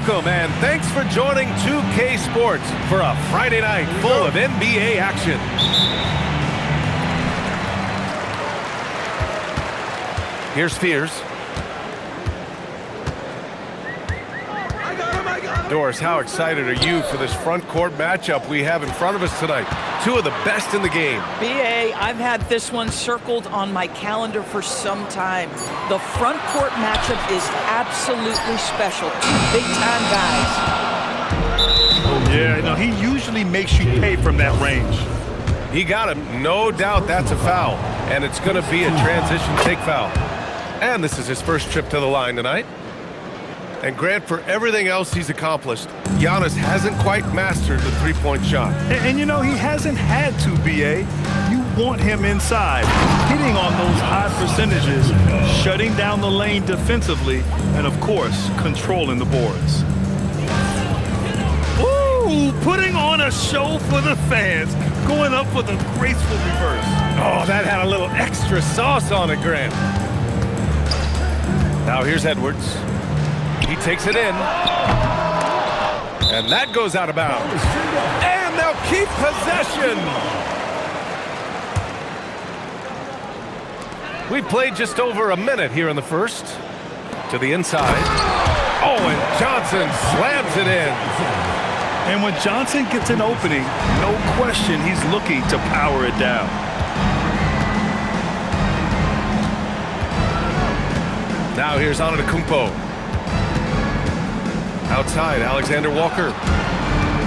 Welcome and thanks for joining 2K Sports for a Friday night full of NBA action. Here's Fears. Doris, how excited are you for this front court matchup we have in front of us tonight? Two of the best in the game. BA, I've had this one circled on my calendar for some time. The front court matchup is absolutely special. Two big-time guys. Yeah, he usually makes you pay from that range. He got him. No doubt that's a foul. And it's going to be a transition take foul. And this is his first trip to the line tonight. And Grant, for everything else he's accomplished, Giannis hasn't quite mastered the three-point shot. And he hasn't had to, B.A. You want him inside, hitting on those high percentages, shutting down the lane defensively, and, of course, controlling the boards. Ooh, putting on a show for the fans, going up with a graceful reverse. Oh, that had a little extra sauce on it, Grant. Now here's Edwards. He takes it in. And that goes out of bounds. And they'll keep possession. We played just over a minute here in the first. To the inside. Oh, and Johnson slams it in. And when Johnson gets an opening, no question he's looking to power it down. Now here's Antetokounmpo. Outside, Alexander Walker.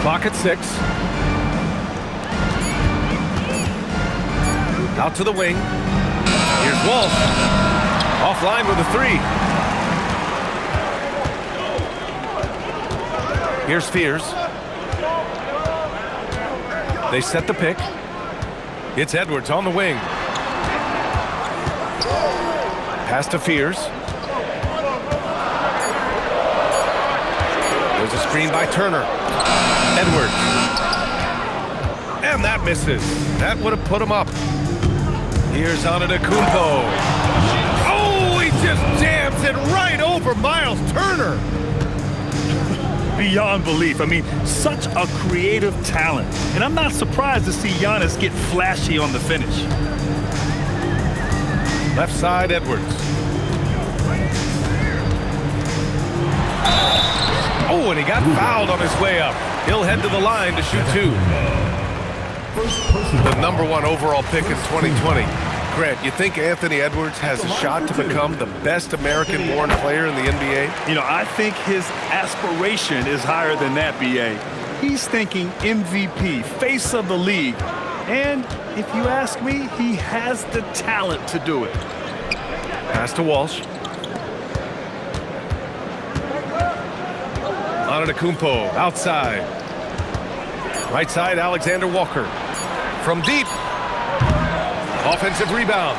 Clock at 6. Out to the wing. Here's Walsh. Offline with a 3. Here's Fears. They set the pick. It's Edwards on the wing. Pass to Fears. There's a screen by Turner. Edwards. And that misses. That would have put him up. Here's Antetokounmpo. Oh, he just jams it right over Miles Turner. Beyond belief. Such a creative talent. And I'm not surprised to see Giannis get flashy on the finish. Left side, Edwards. Oh, and he got fouled on his way up. He'll head to the line to shoot 2. The #1 overall pick in 2020. Grant, you think Anthony Edwards has a shot to become the best American-born player in the NBA? I think his aspiration is higher than that, B.A. He's thinking MVP, face of the league. And if you ask me, he has the talent to do it. Pass to Walsh. Antetokounmpo outside. Right side, Alexander Walker. From deep. Offensive rebound.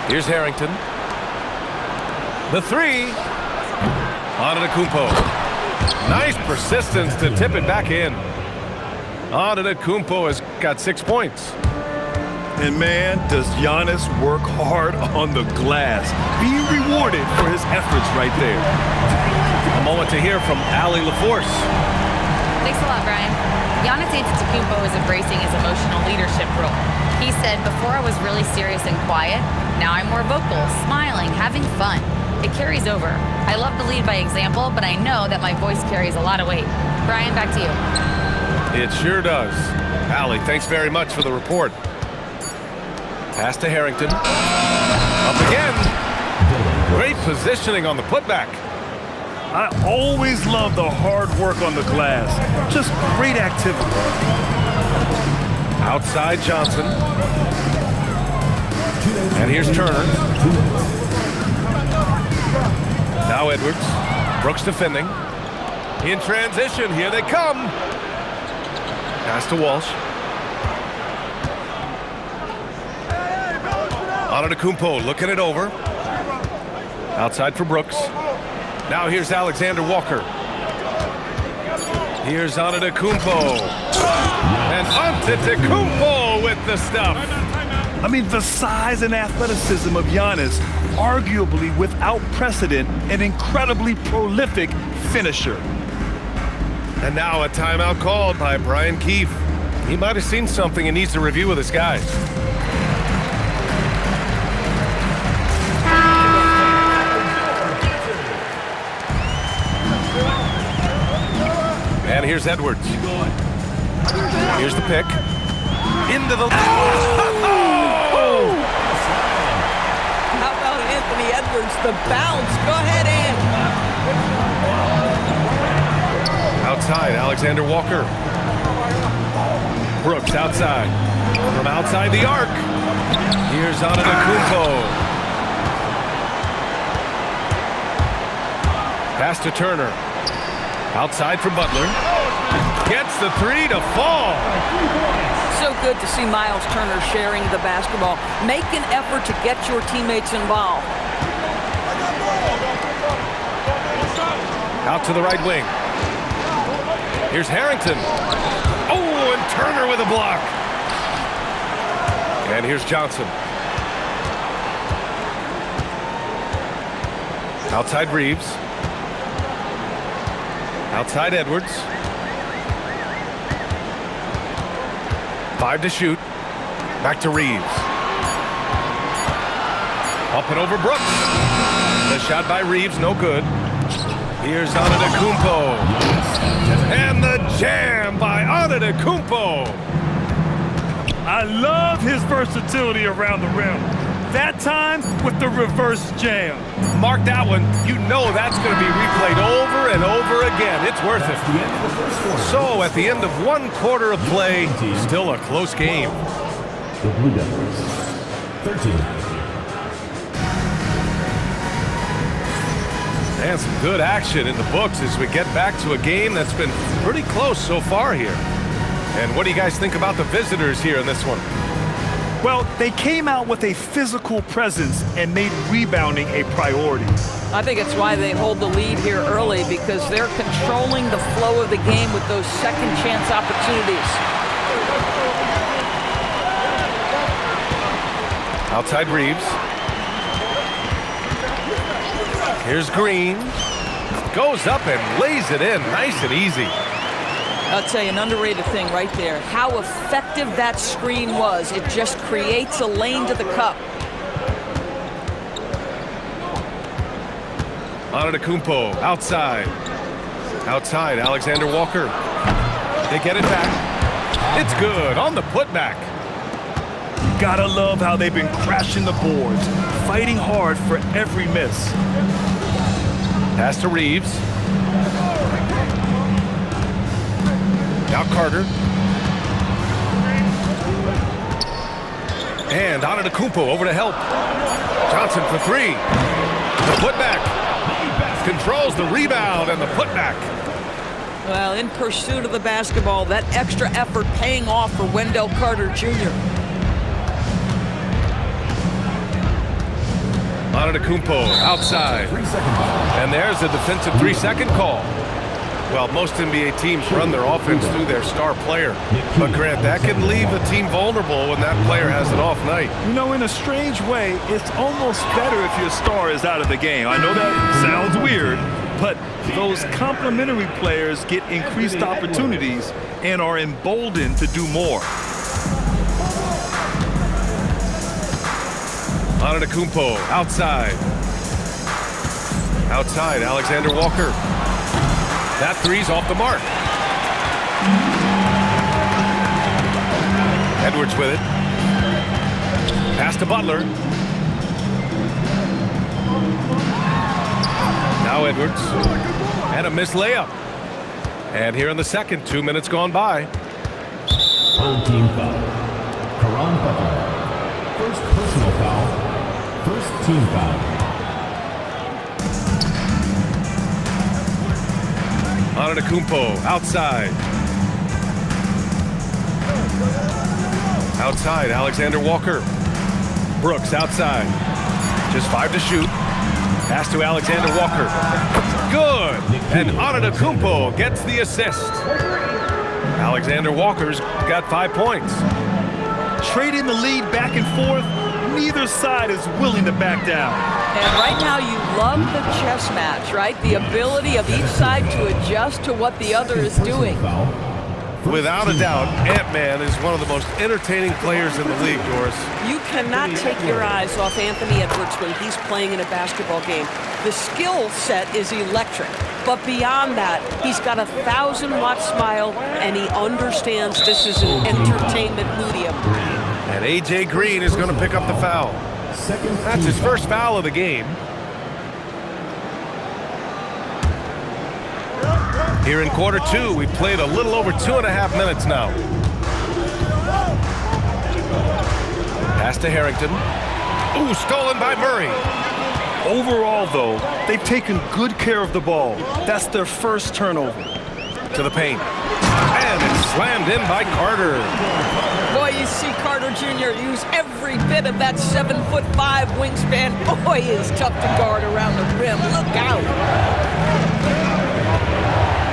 Here's Harrington. The 3. Antetokounmpo. Nice persistence to tip it back in. Antetokounmpo has got 6 points. And man, does Giannis work hard on the glass. Be rewarded for his efforts right there. A moment to hear from Allie LaForce. Thanks a lot, Brian. Giannis Antetokounmpo is embracing his emotional leadership role. He said, before I was really serious and quiet, now I'm more vocal, smiling, having fun. It carries over. I love to lead by example, but I know that my voice carries a lot of weight. Brian, back to you. It sure does. Allie, thanks very much for the report. Pass to Harrington. Up again. Great positioning on the putback. I always love the hard work on the glass. Just great activity. Outside Johnson. And here's Turner. Now Edwards. Brooks defending. In transition, here they come. Pass to Walsh. Antetokounmpo looking it over. Outside for Brooks. Now here's Alexander Walker. Here's Antetokounmpo. And Antetokounmpo with the stuff. The size and athleticism of Giannis, arguably without precedent, an incredibly prolific finisher. And now a timeout called by Brian Keefe. He might have seen something and needs to review with his guys. And here's Edwards. Here's the pick. Into the... Oh! How about Anthony Edwards, the bounce? Go ahead, Ant. Outside, Alexander Walker. Brooks outside. From outside the arc. Here's Antetokounmpo. Pass to Turner. Outside from Butler. Gets the three to fall. So good to see Miles Turner sharing the basketball. Make an effort to get your teammates involved. Out to the right wing. Here's Harrington. Oh, and Turner with a block. And here's Johnson. Outside Reeves. Outside Edwards. 5 to shoot. Back to Reeves. Up and over Brooks. The shot by Reeves, no good. Here's Antetokounmpo. And the jam by Antetokounmpo. I love his versatility around the rim. That time with the reverse jam. Mark that one. You know that's going to be replayed over and over again. It's worth it. So at the end of one quarter of play, still a close game. The Blue Devils, 13. And some good action in the books as we get back to a game that's been pretty close so far here. And what do you guys think about the visitors here in this one? Well, they came out with a physical presence and made rebounding a priority. I think it's why they hold the lead here early, because they're controlling the flow of the game with those second chance opportunities. Outside Reeves. Here's Green. Goes up and lays it in nice and easy. I'll tell you, an underrated thing right there. How effective that screen was. It just creates a lane to the cup. Antetokounmpo outside. Outside, Alexander Walker. They get it back. It's good on the putback. Gotta love how they've been crashing the boards, fighting hard for every miss. Pass to Reeves. Now Carter. And Antetokounmpo over to help. Johnson for three. The putback. Controls the rebound and the putback. Well, in pursuit of the basketball, that extra effort paying off for Wendell Carter Jr. Antetokounmpo outside. And there's a defensive 3-second call. Well, most NBA teams run their offense through their star player. But, Grant, that can leave a team vulnerable when that player has an off night. You know, in a strange way, it's almost better if your star is out of the game. I know that sounds weird, but those complementary players get increased opportunities and are emboldened to do more. Antetokounmpo outside. Outside, Alexander Walker. That three's off the mark. Edwards with it. Pass to Butler. Now Edwards. And a missed layup. And here in the second, 2 minutes gone by. On team foul. Karan Butler. First personal foul. First team foul. Antetokounmpo outside. Outside, Alexander Walker. Brooks outside. Just 5 to shoot. Pass to Alexander Walker. Good! And Antetokounmpo gets the assist. Alexander Walker's got 5 points. Trading the lead back and forth, neither side is willing to back down. And right now you love the chess match, right? The ability of each side to adjust to what the other is doing. Without a doubt, Ant-Man is one of the most entertaining players in the league, Doris. You cannot take your eyes off Anthony Edwards when he's playing in a basketball game. The skill set is electric, but beyond that, he's got a 1,000-watt smile, and he understands this is an entertainment medium. And A.J. Green is going to pick up the foul. That's his first foul of the game. Here in quarter two, we've played a little over 2.5 minutes now. Pass to Harrington. Ooh, stolen by Murray. Overall, though, they've taken good care of the ball. That's their first turnover. To the paint. And it's slammed in by Carter. Boy, you see Carter Jr. use every bit of that 7'5" wingspan. Boy, he is tough to guard around the rim. Look out.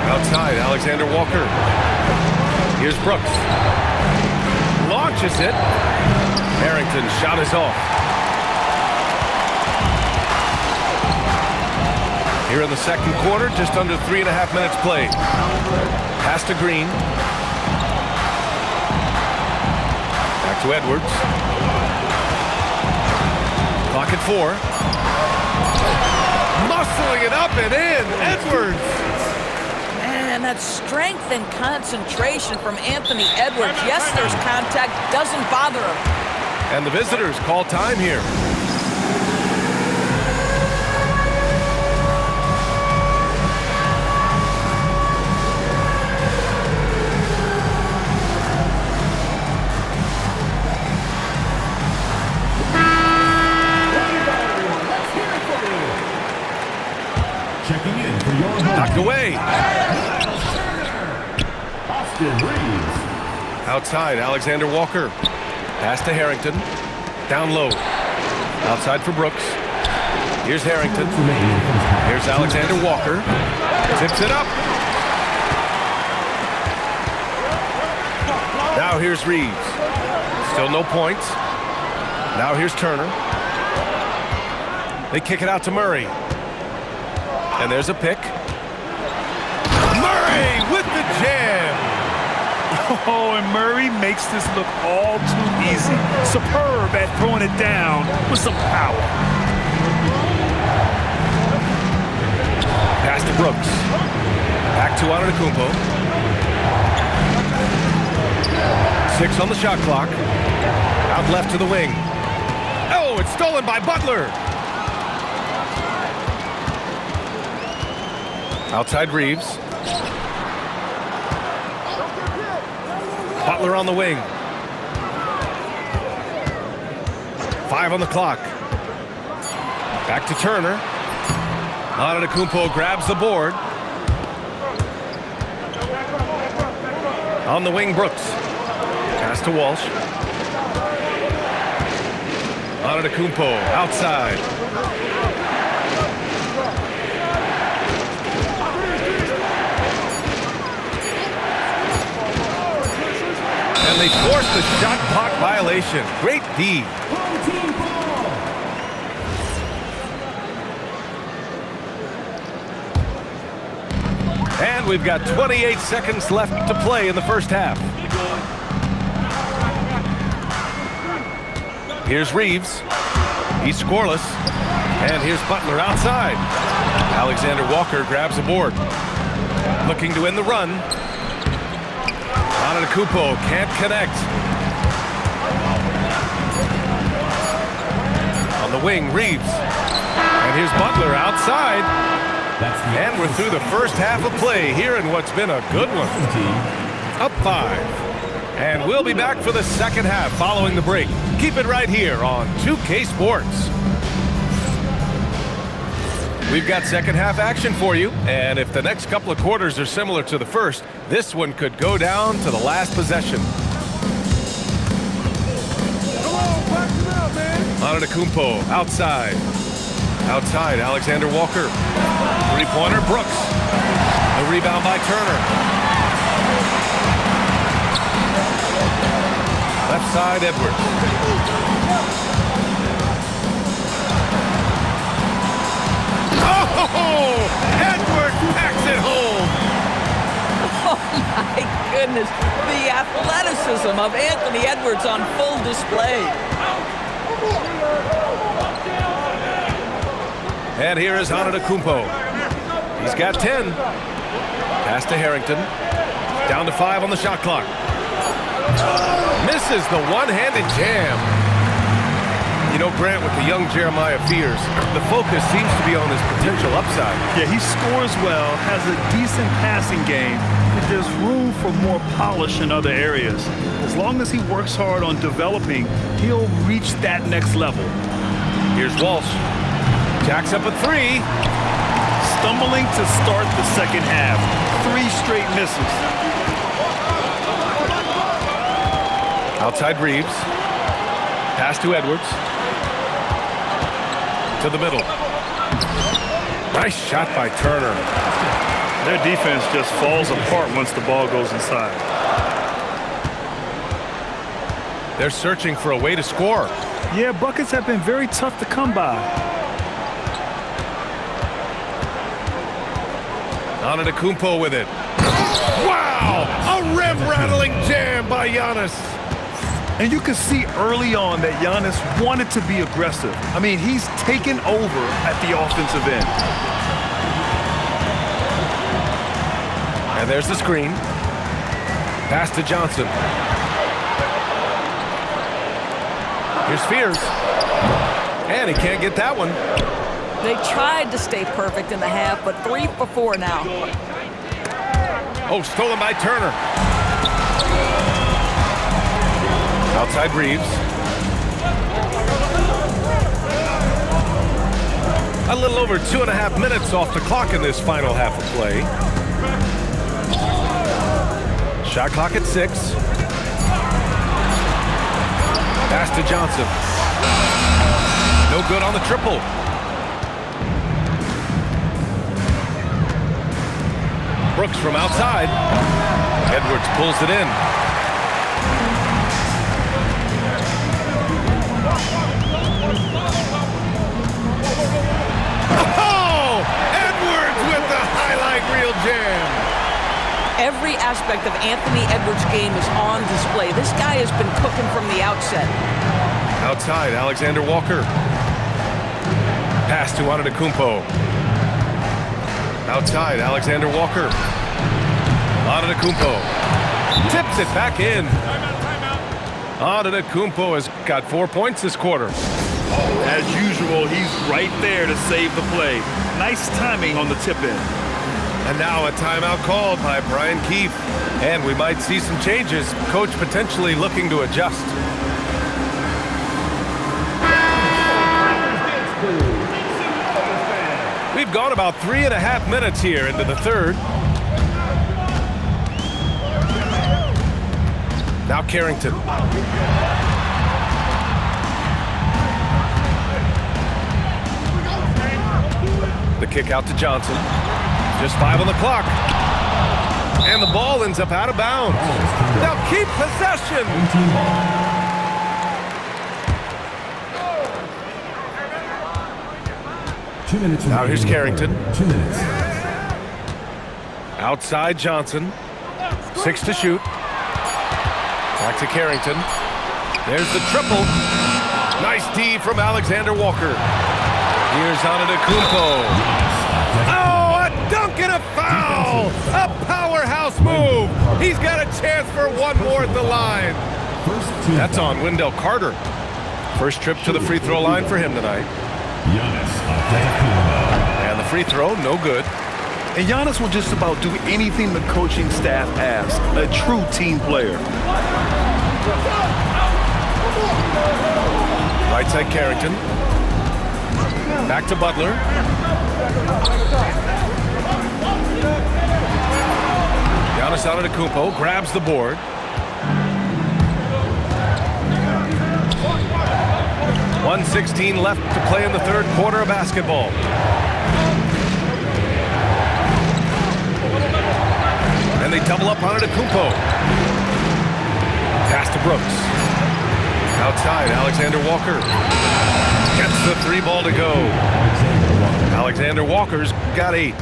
Outside, Alexander Walker. Here's Brooks. Launches it. Harrington's shot is off. Here in the second quarter, just under 3.5 minutes played. Pass to Green. Back to Edwards. Clock at 4. Muscling it up and in. Edwards. And that strength and concentration from Anthony Edwards. Yes, there's contact. Doesn't bother him. And the visitors call time here. Checking in for your Knocked away. Reeves. Outside, Alexander Walker. Pass to Harrington. Down low. Outside for Brooks. Here's Harrington. Here's Alexander Walker. Tips it up. Now here's Reeves. Still no points. Now here's Turner. They kick it out to Murray. And there's a pick. Murray with the jam. Oh, and Murray makes this look all too easy. Superb at throwing it down with some power. Pass to Brooks. Back to Antetokounmpo. 6 on the shot clock. Out left to the wing. Oh, it's stolen by Butler. Outside Reeves. Butler on the wing. 5 on the clock. Back to Turner. Antetokounmpo grabs the board. On the wing, Brooks. Pass to Walsh. Antetokounmpo outside. And they forced the shot clock violation. Great D. And we've got 28 seconds left to play in the first half. Here's Reeves. He's scoreless. And here's Butler outside. Alexander Walker grabs a board. Looking to end the run. Antetokounmpo can't connect. On the wing, Reeves. And here's Butler outside. And we're through the first half of play here in what's been a good one. Up 5. And we'll be back for the second half following the break. Keep it right here on 2K Sports. We've got second half action for you, and if the next couple of quarters are similar to the first, this one could go down to the last possession. Antetokounmpo outside. Outside, Alexander Walker. Three-pointer, Brooks. The rebound by Turner. Left side, Edwards. goodness. The athleticism of Anthony Edwards on full display. And here is Antetokounmpo. He's got 10. Pass to Harrington. Down to 5 on the shot clock. Misses the one-handed jam. You know, Grant, with the young Jeremiah Fears, the focus seems to be on his potential upside. Yeah, he scores well, has a decent passing game, but there's room for more polish in other areas. As long as he works hard on developing, he'll reach that next level. Here's Walsh. Jacks up a 3. Stumbling to start the second half. 3 straight misses. Outside Reeves. Pass to Edwards. To the middle. Nice shot by Turner. Their defense just falls apart once the ball goes inside. They're searching for a way to score. Yeah, buckets have been very tough to come by. Antetokounmpo with it. Wow! A rim-rattling jam by Giannis. And you can see early on that Giannis wanted to be aggressive. I mean, he's taken over at the offensive end. And there's the screen. Pass to Johnson. Here's Fears. And he can't get that one. They tried to stay perfect in the half, but 3 for 4 now. Oh, stolen by Turner. Outside Reeves. A little over 2.5 minutes off the clock in this final half of play. Shot clock at 6. Pass to Johnson. No good on the triple. Brooks from outside. Edwards pulls it in. Oh! Edwards with the highlight reel jam. Every aspect of Anthony Edwards' game is on display. This guy has been cooking from the outset. Outside, Alexander Walker. Pass to Antetokounmpo. Outside, Alexander Walker. Antetokounmpo tips it back in. Antetokounmpo has got 4 points this quarter. As usual, he's right there to save the play. Nice timing on the tip in. And now a timeout called by Brian Keefe. And we might see some changes. Coach potentially looking to adjust. We've gone about 3.5 minutes here into the third. Now Carrington. The kick out to Johnson. Just 5 on the clock. And the ball ends up out of bounds. Now keep possession. Now here's Carrington. 2 minutes. Outside Johnson. 6 to shoot. Back to Carrington. There's the triple. Nice D from Alexander Walker. Here's Antetokounmpo. Oh, a dunk and a foul! A powerhouse move. He's got a chance for one more at the line. That's on Wendell Carter. First trip to the free throw line for him tonight. And the free throw, no good. And Giannis will just about do anything the coaching staff asks. A true team player. Right side Carrington. Back to Butler. Giannis Antetokounmpo grabs the board. .116 left to play in the third quarter of basketball. And they double up on Antetokounmpo. Pass to Brooks. Outside, Alexander Walker. Gets the 3 ball to go. Alexander Walker's got 8.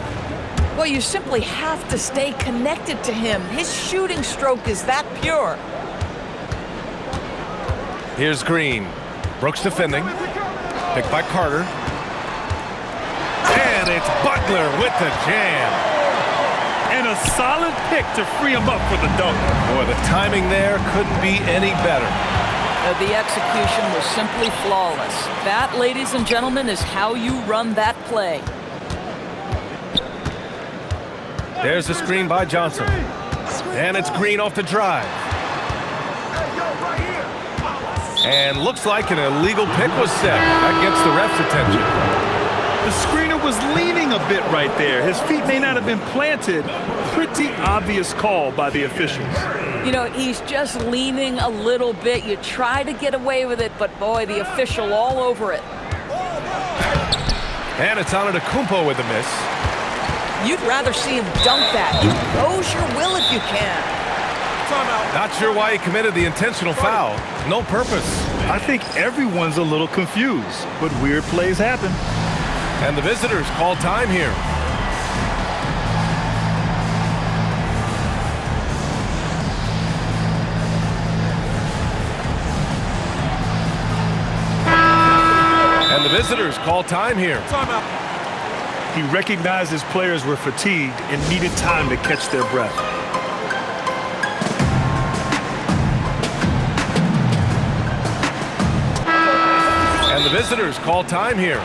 Well, you simply have to stay connected to him. His shooting stroke is that pure. Here's Green. Brooks defending. Picked by Carter. And it's Butler with the jam. And a solid pick to free him up for the dunk. Boy, the timing there couldn't be any better. The execution was simply flawless. That, ladies and gentlemen, is how you run that play. There's the screen by Johnson. And it's Green off the drive. And looks like an illegal pick was set. That gets the ref's attention. The screener was leaning a bit right there. His feet may not have been planted. Pretty obvious call by the officials. You know, he's just leaning a little bit. You try to get away with it, but boy, the official all over it. And it's Antetokounmpo with the miss. You'd rather see him dunk that. Impose your will if you can. Not sure why he committed the intentional foul. No purpose. I think everyone's a little confused, but weird plays happen. And the visitors call time here. And the visitors call time here. He recognized his players were fatigued and needed time to catch their breath. And the visitors call time here.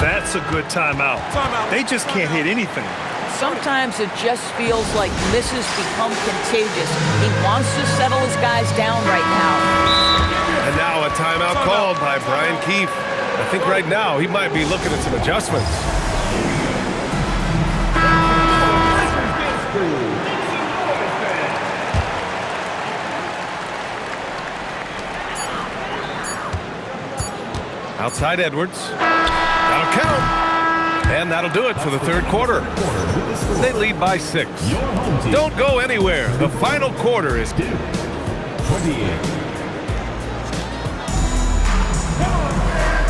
That's a good timeout. They just can't hit anything. Sometimes it just feels like misses become contagious. He wants to settle his guys down right now. And now a timeout called by Brian Keefe. I think right now he might be looking at some adjustments. Outside Edwards. That'll count. And that'll do it for the third quarter. They lead by 6. Don't go anywhere. The final quarter is 28.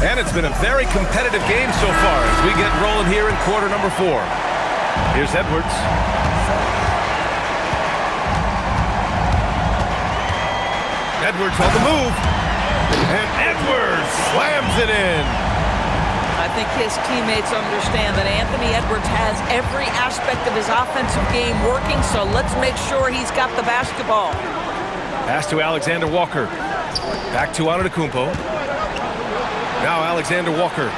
And it's been a very competitive game so far as we get rolling here in quarter number 4. Here's Edwards. Edwards on the move. And Edwards slams it in. I think his teammates understand that Anthony Edwards has every aspect of his offensive game working, so let's make sure he's got the basketball. Pass to Alexander Walker. Back to Antetokounmpo. Now Alexander Walker.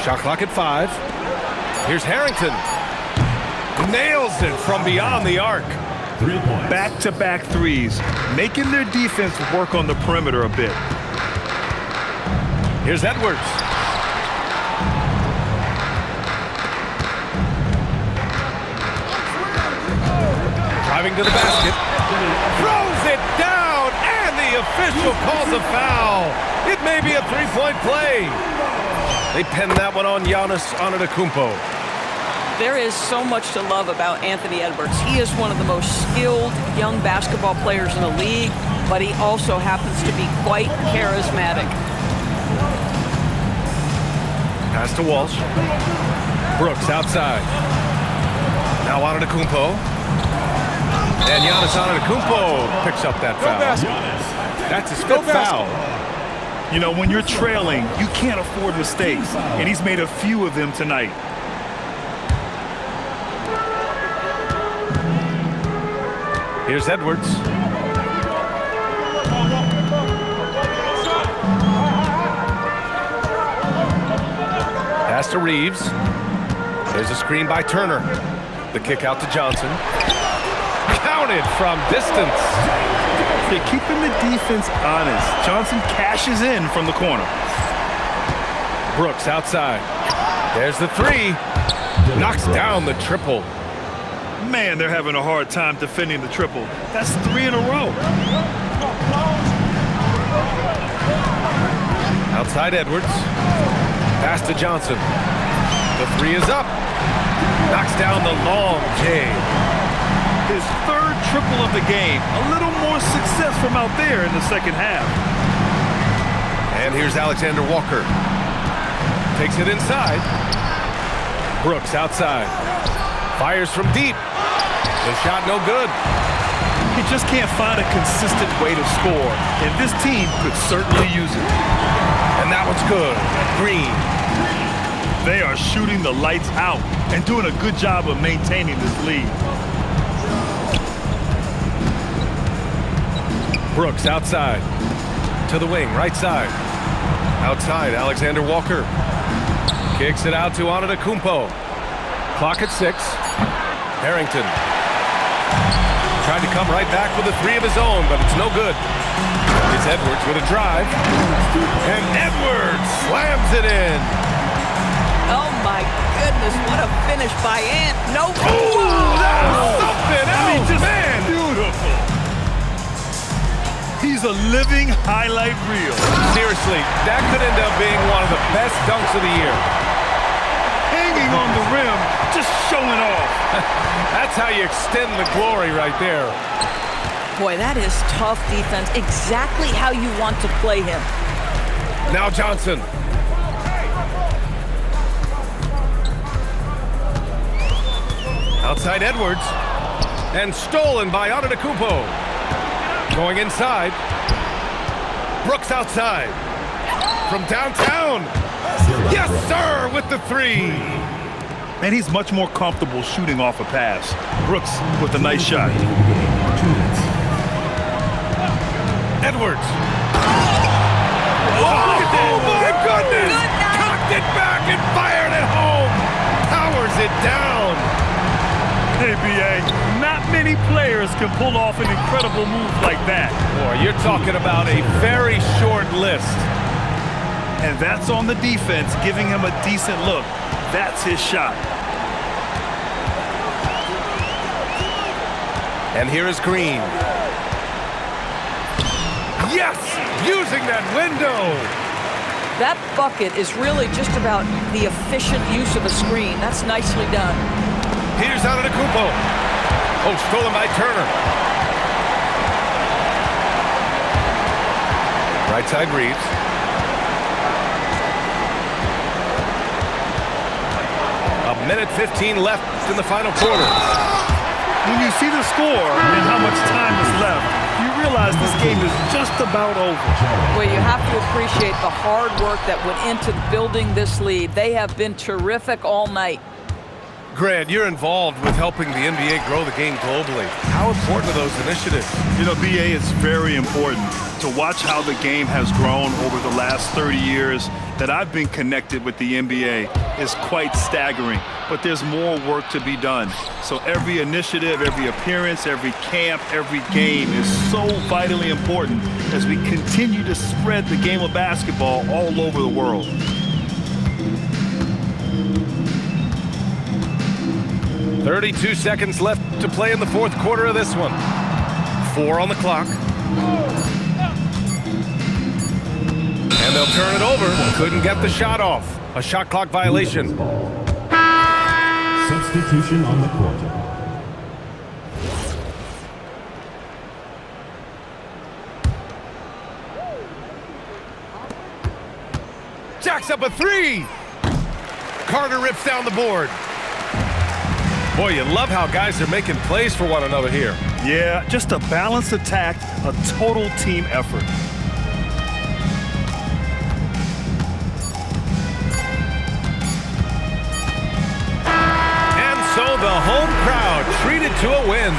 Shot clock at 5. Here's Harrington. Nails it from beyond the arc. 3 points. Back-to-back threes, making their defense work on the perimeter a bit. Here's Edwards. Driving to the basket. Throws it down, and the official calls a foul. It may be a three-point play. They pen that one on Giannis Antetokounmpo. There is so much to love about Anthony Edwards. He is one of the most skilled young basketball players in the league, but he also happens to be quite charismatic. Pass to Walsh. Brooks outside. Now Antetokounmpo. And Giannis Antetokounmpo picks up that foul. That's his 5th foul. You know, when you're trailing, you can't afford mistakes, and he's made a few of them tonight. Here's Edwards. Pass to Reeves. There's a screen by Turner. The kick out to Johnson. Counted from distance. They're keeping the defense honest. Johnson cashes in from the corner. Brooks outside. There's the 3. Knocks down the triple. Man, they're having a hard time defending the triple. That's 3 in a row. Outside Edwards. Pass to Johnson. The 3 is up. Knocks down the long J. His 3rd triple of the game. A little more success from out there in the second half. And here's Alexander Walker. Takes it inside. Brooks outside. Fires from deep. The shot no good. He just can't find a consistent way to score, and this team could certainly use it. And that one's good. Green. They are shooting the lights out and doing a good job of maintaining this lead. Brooks outside. To the wing, right side. Outside, Alexander Walker. Kicks it out to Antetokounmpo. Clock at 6. Harrington. Tried to come right back with a 3 of his own, but it's no good. It's Edwards with a drive. And Edwards slams it in. Oh, my goodness. What a finish by Ant. No. Oh, that was something else, Just man. beautiful. He's a living highlight reel. Seriously, that could end up being one of the best dunks of the year. Hanging on the rim, just showing off. That's how you extend the glory right there. Boy, that is tough defense. Exactly how you want to play him. Now Johnson. Outside Edwards. And stolen by Antetokounmpo. Going inside. Brooks outside. From downtown. Yes, sir, with the 3. And he's much more comfortable shooting off a pass. Brooks with a nice shot. Edwards. Oh, my goodness! Cocked it back and fired it home. Powers it down. Hey, B.A., not many players can pull off an incredible move like that. Boy, you're talking about a very short list. And that's on the defense, giving him a decent look. That's his shot. And here is Green. Yes! Using that window! That bucket is really just about the efficient use of a screen. That's nicely done. Here's Antetokounmpo. Oh, stolen by Turner. Right side Reeves. A minute 15 left in the final quarter. When you see the score and how much time is left, you realize this game is just about over. Well, you have to appreciate the hard work that went into building this lead. They have been terrific all night. Grant, you're involved with helping the NBA grow the game globally. How important are those initiatives? You know, BA, it's very important to watch how the game has grown over the last 30 years that I've been connected with the NBA is quite staggering, but there's more work to be done. So every initiative, every appearance, every camp, every game is so vitally important as we continue to spread the game of basketball all over the world. .32 seconds left to play in the fourth quarter of this one. 4 on the clock. And they'll turn it over. Couldn't get the shot off. A shot clock violation. Substitution on the court. Jacks up a 3. Carter rips down the board. Boy, you love how guys are making plays for one another here. Yeah, just a balanced attack, a total team effort. And so the home crowd treated to a win.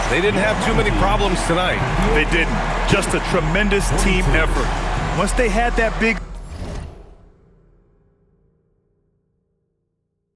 They didn't have too many problems tonight. They didn't. Just a tremendous team effort. Once they had that big